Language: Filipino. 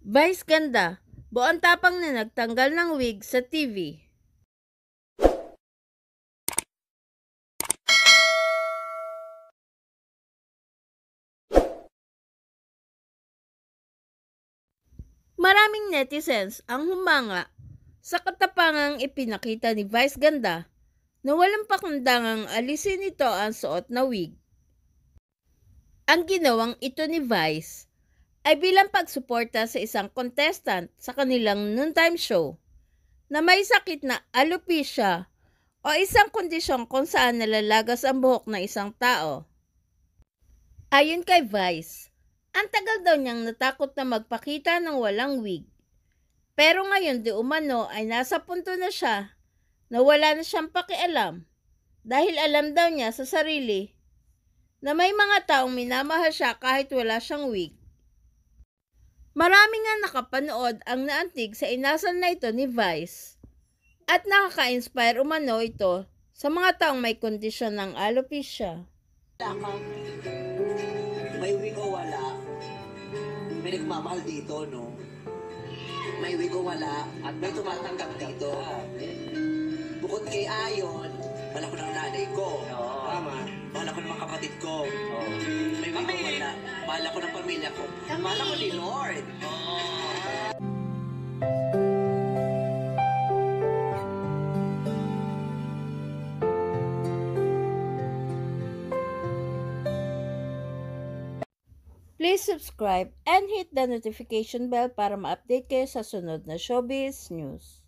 Vice ganda, buong tapang na nagtanggal ng wig sa TV. Maraming netizens ang humanga sa katapangang ipinakita ni Vice ganda na walang pakundangang alisin ito ang suot na wig. Ang ginawang ito ni Vice ay bilang pagsuporta sa isang contestant sa kanilang noontime show na may sakit na alopecia o isang kondisyon kung saan nalalagas ang buhok ng isang tao. Ayon kay Vice, ang tagal daw niyang natakot na magpakita ng walang wig. Pero ngayon di umano ay nasa punto na siya na wala na siyang pakialam dahil alam daw niya sa sarili na may mga taong minamahal siya kahit wala siyang wig. Marami nga nakapanood ang naantig sa inasal na ito ni Vice at nakaka-inspire umano ito sa mga taong may kondisyon ng alopecia. May wig o wala, may nagmamahal dito, no? May wig o wala, at may tumatanggap dito. Bukod kay Ayon, mahal ako ng nanay ko. Tama. Mahal ako ng mga kapatid ko. May wig o wala, mahal ako ng pamilya ko. Mahal ako ni Lord. Please subscribe and hit the notification bell para ma-update kayo sa sunod na showbiz news.